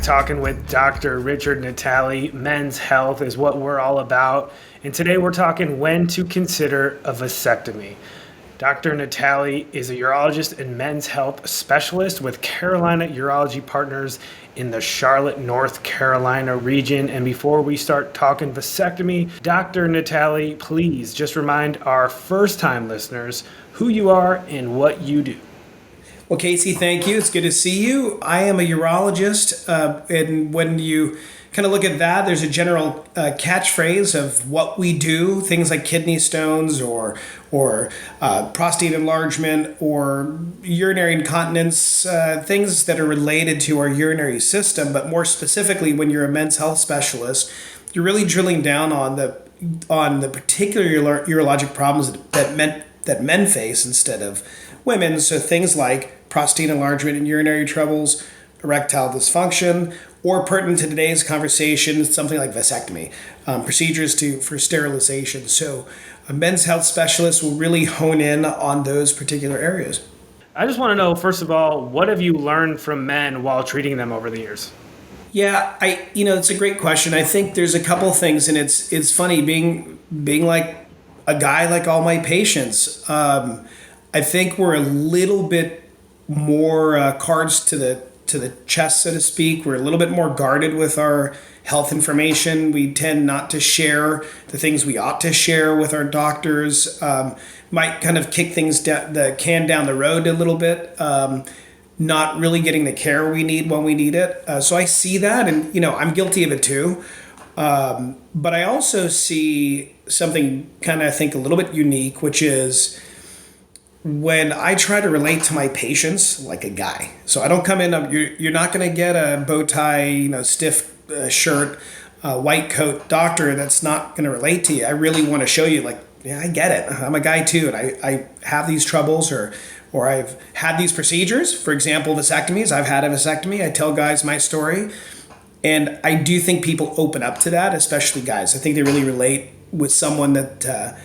talking with Dr. Richard Natali. Men's health is what we're all about. And today we're talking when to consider a vasectomy. Dr. Natali is a urologist and men's health specialist with Carolina Urology Partners in the Charlotte, North Carolina region. And before we start talking vasectomy, Dr. Natali, please just remind our first-time listeners who you are and what you do. Well, Casey, thank you. It's good to see you. I am a urologist, and when you kind of look at that, there's a general catchphrase of what we do, things like kidney stones or prostate enlargement or urinary incontinence, things that are related to our urinary system. But more specifically, when you're a men's health specialist, you're really drilling down on the particular urologic problems that men face instead of women. So things like prostate enlargement and urinary troubles, erectile dysfunction, or pertinent to today's conversation, something like vasectomy, procedures for sterilization. So a men's health specialist will really hone in on those particular areas. I just want to know, first of all, what have you learned from men while treating them over the years? Yeah, it's a great question. I think there's a couple things, and it's funny being like a guy like all my patients. I think we're a little bit more cards to the chest, so to speak. We're a little bit more guarded with our health information. We tend not to share the things we ought to share with our doctors. Might kind of kick the can down the road a little bit. Not really getting the care we need when we need it. So I see that, and I'm guilty of it too. But I also see something kind of, I think, a little bit unique, which is when I try to relate to my patients like a guy. So I don't come in, you're not going to get a bow tie, stiff shirt, white coat doctor that's not going to relate to you. I really want to show you, like, yeah, I get it. I'm a guy too, and I have these troubles or I've had these procedures. For example, vasectomies. I've had a vasectomy. I tell guys my story. And I do think people open up to that, especially guys. I think they really relate with someone that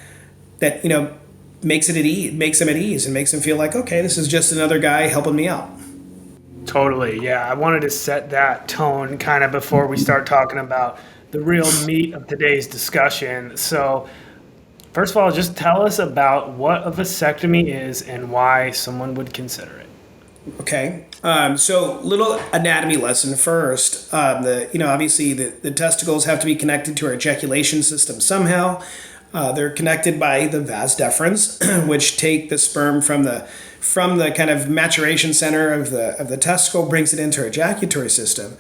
makes them at ease and makes them feel like, okay, this is just another guy helping me out. Totally, yeah. I wanted to set that tone kind of before we start talking about the real meat of today's discussion. So, first of all, just tell us about what a vasectomy is and why someone would consider it. Okay, so little anatomy lesson first. Obviously the testicles have to be connected to our ejaculation system somehow. They're connected by the vas deferens, which take the sperm from the kind of maturation center of the testicle, brings it into our ejaculatory system.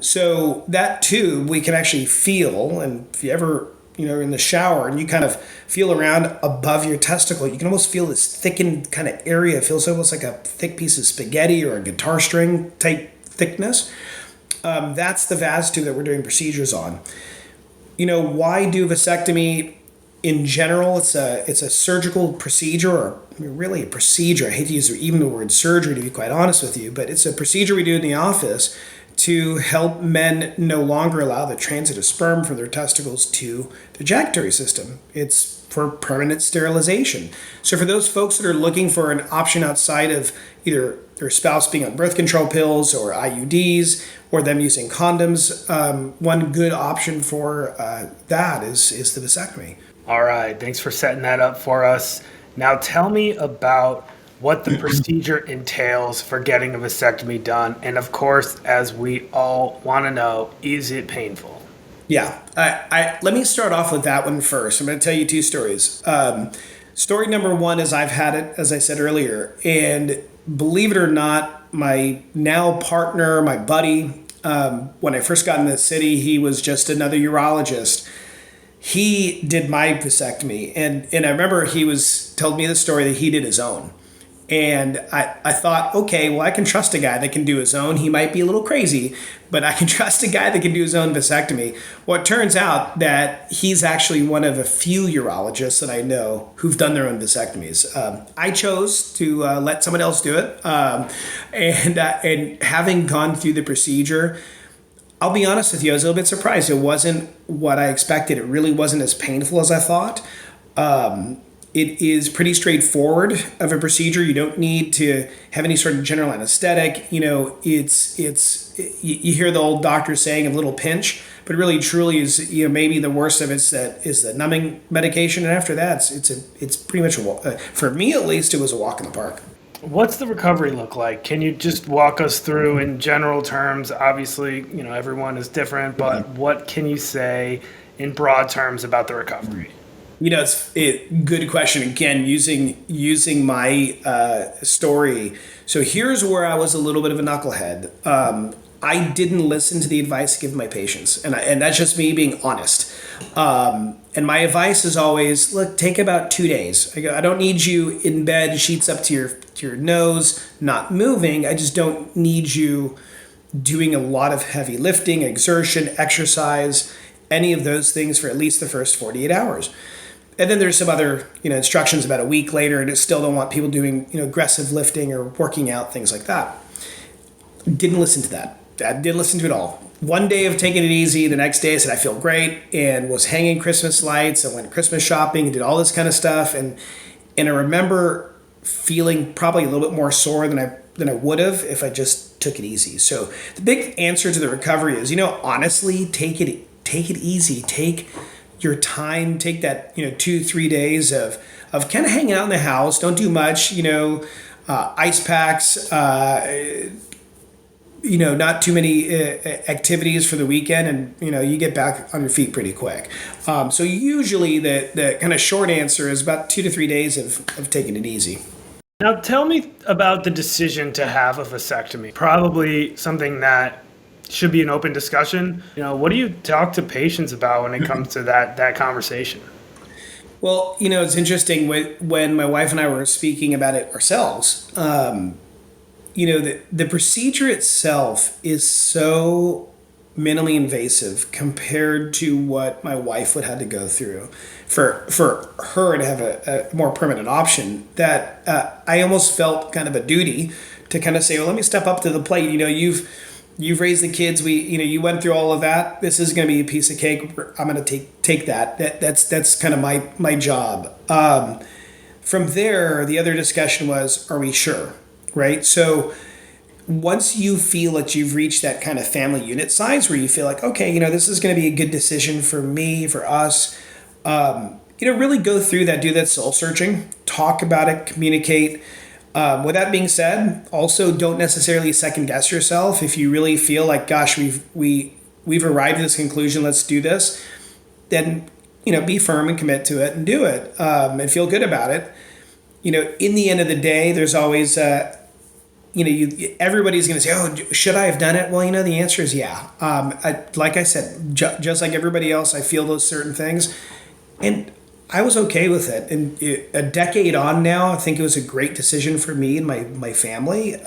So that tube we can actually feel, and if you ever in the shower and you kind of feel around above your testicle, you can almost feel this thickened kind of area. It feels almost like a thick piece of spaghetti or a guitar string type thickness. That's the vas tube that we're doing procedures on. Why do vasectomy in general? It's a surgical procedure, or really a procedure. I hate to use even the word surgery, to be quite honest with you, but it's a procedure we do in the office to help men no longer allow the transit of sperm from their testicles to the ejaculatory system. It's for permanent sterilization. So for those folks that are looking for an option outside of either their spouse being on birth control pills or IUDs or them using condoms, one good option for that is the vasectomy. All right, thanks for setting that up for us. Now tell me about what the procedure entails for getting a vasectomy done. And of course, as we all want to know, is it painful? Yeah, let me start off with that one first. I'm going to tell you two stories. Story number one is I've had it, as I said earlier, and believe it or not, my now partner, my buddy, when I first got in the city, he was just another urologist. He did my vasectomy, and I remember he told me the story that he did his own. And I thought, okay, well, I can trust a guy that can do his own. He might be a little crazy, but I can trust a guy that can do his own vasectomy. Well, it turns out that he's actually one of a few urologists that I know who've done their own vasectomies. I chose to let someone else do it. And having gone through the procedure, I'll be honest with you, I was a little bit surprised. It wasn't what I expected. It really wasn't as painful as I thought. It is pretty straightforward of a procedure. You don't need to have any sort of general anesthetic. You hear the old doctor saying a little pinch, but really truly is maybe the worst of it is the numbing medication, and after that it's pretty much for me at least it was a walk in the park. What's the recovery look like? Can you just walk us through in general terms? Obviously, everyone is different, but what can you say in broad terms about the recovery? Good question. Again, using my story. So here's where I was a little bit of a knucklehead. I didn't listen to the advice given my patients, and that's just me being honest. And my advice is always, look, take about 2 days. I don't need you in bed, sheets up to your nose, not moving. I just don't need you doing a lot of heavy lifting, exertion, exercise, any of those things for at least the first 48 hours. And then there's some other, instructions about a week later, and I still don't want people doing, aggressive lifting or working out, things like that. Didn't listen to that. I didn't listen to it all. One day of taking it easy, the next day I said I feel great, and was hanging Christmas lights and went Christmas shopping and did all this kind of stuff. And I remember feeling probably a little bit more sore than I would have if I just took it easy. So the big answer to the recovery is, honestly, take it easy. Take your time, take that 2-3 days of kind of hanging out in the house. Don't do much, ice packs, not too many activities for the weekend, and you get back on your feet pretty quick. So usually the kind of short answer is about 2 to 3 days of taking it easy. Now, tell me about the decision to have a vasectomy. Probably something that should be an open discussion. What do you talk to patients about when it comes to that conversation? Well, it's interesting when my wife and I were speaking about it ourselves. The procedure itself is so minimally invasive compared to what my wife would have to go through for her to have a more permanent option, that I almost felt kind of a duty to kind of say, well, let me step up to the plate. You've raised the kids. You went through all of that. This is going to be a piece of cake. I'm going to take that. That's kind of my job. From there, the other discussion was, are we sure? Right. So once you feel that you've reached that kind of family unit size where you feel like, okay, this is going to be a good decision for me, for us, really go through that, do that soul searching, talk about it, communicate. With that being said, also don't necessarily second guess yourself. If you really feel like, gosh, we've arrived at this conclusion, let's do this, then, be firm and commit to it and do it, and feel good about it. In the end of the day, there's always, everybody's going to say, oh, should I have done it? Well, the answer is yeah. Like I said, just like everybody else, I feel those certain things. And I was okay with it. And a decade on now, I think it was a great decision for me and my family.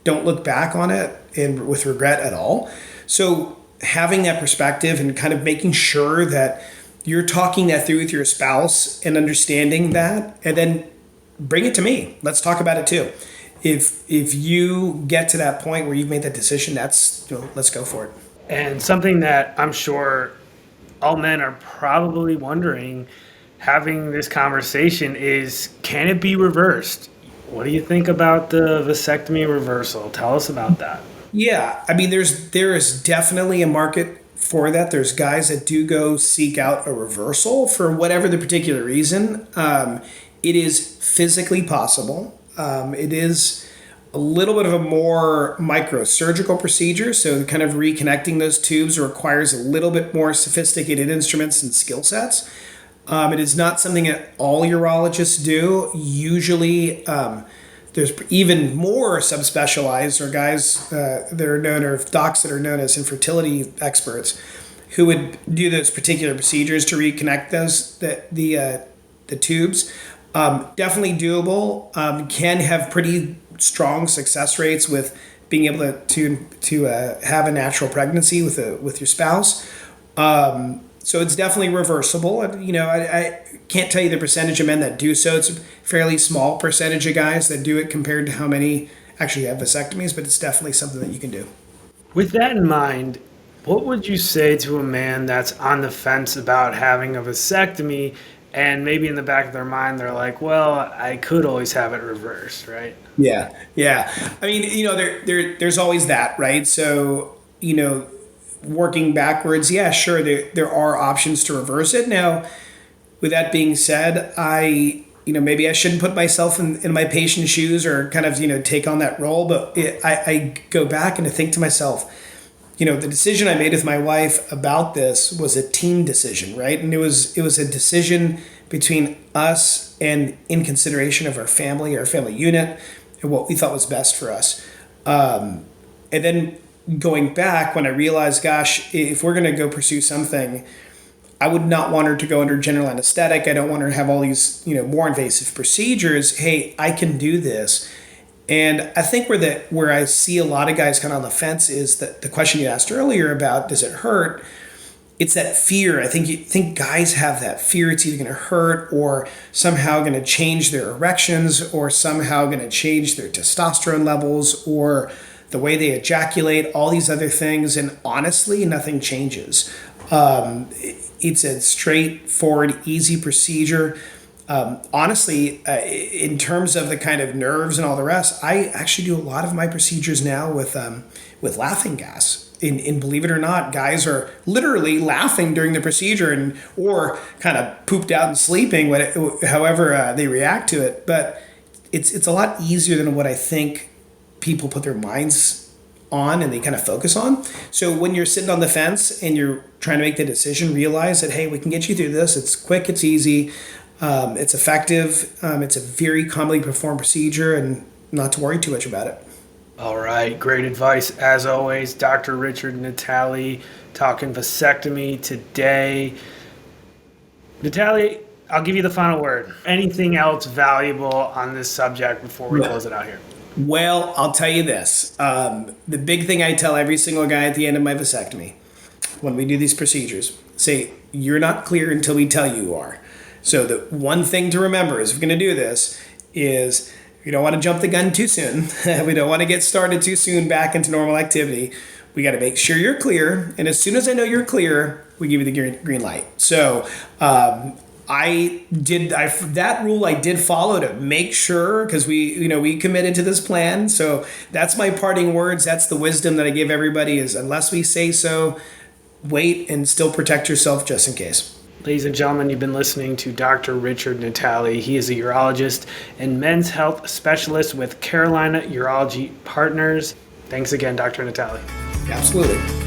Don't look back on it and with regret at all. So having that perspective and kind of making sure that you're talking that through with your spouse and understanding that, and then bring it to me. Let's talk about it too. If you get to that point where you've made that decision, let's go for it. And something that I'm sure all men are probably wondering, having this conversation, is, can it be reversed? What do you think about the vasectomy reversal? Tell us about that. Yeah, I mean, there is definitely a market for that. There's guys that do go seek out a reversal for whatever the particular reason. It is physically possible. It is a little bit of a more microsurgical procedure, so kind of reconnecting those tubes requires a little bit more sophisticated instruments and skill sets. It is not something that all urologists do. Usually, there's even more subspecialized, or guys that are known, or docs that are known as infertility experts, who would do those particular procedures to reconnect the tubes. Definitely doable. Can have pretty strong success rates with being able to have a natural pregnancy with your spouse. So it's definitely reversible. I can't tell you the percentage of men that do so. It's a fairly small percentage of guys that do it compared to how many actually have vasectomies, but it's definitely something that you can do. With that in mind, what would you say to a man that's on the fence about having a vasectomy And maybe in the back of their mind, they're like, well, I could always have it reversed, right? Yeah, yeah. I mean, there's always that, right? So, working backwards, yeah, sure, there are options to reverse it. Now, with that being said, maybe I shouldn't put myself in my patient's shoes or kind of, take on that role. But I go back and I think to myself, the decision I made with my wife about this was a team decision, right? And it was a decision between us and in consideration of our family unit, and what we thought was best for us. And then going back, when I realized, gosh, if we're going to go pursue something, I would not want her to go under general anesthetic. I don't want her to have all these, more invasive procedures. Hey, I can do this. And I think where I see a lot of guys kind of on the fence is that the question you asked earlier about, does it hurt? It's that fear. I think guys have that fear. It's either going to hurt or somehow going to change their erections or somehow going to change their testosterone levels or the way they ejaculate, all these other things. And honestly, nothing changes. It's a straightforward, easy procedure. Honestly, in terms of the kind of nerves and all the rest, I actually do a lot of my procedures now with laughing gas. And believe it or not, guys are literally laughing during the procedure or kind of pooped out and sleeping, however they react to it. But it's a lot easier than what I think people put their minds on and they kind of focus on. So when you're sitting on the fence and you're trying to make the decision, realize that, hey, we can get you through this. It's quick, it's easy, it's effective, it's a very commonly performed procedure, and not to worry too much about it. All right, great advice as always. Dr. Richard Natale talking vasectomy today. Natale, I'll give you the final word. Anything else valuable on this subject before we close it out here? Well, I'll tell you this. The big thing I tell every single guy at the end of my vasectomy, when we do these procedures, say, you're not clear until we tell you are. So the one thing to remember is if we're going to do this is we don't want to jump the gun too soon. We don't want to get started too soon back into normal activity. We got to make sure you're clear. And as soon as I know you're clear, we give you the green light. So that rule I did follow to make sure, because we committed to this plan. So that's my parting words. That's the wisdom that I give everybody is, unless we say so, wait and still protect yourself just in case. Ladies and gentlemen, you've been listening to Dr. Richard Natale. He is a urologist and men's health specialist with Carolina Urology Partners. Thanks again, Dr. Natale. Absolutely.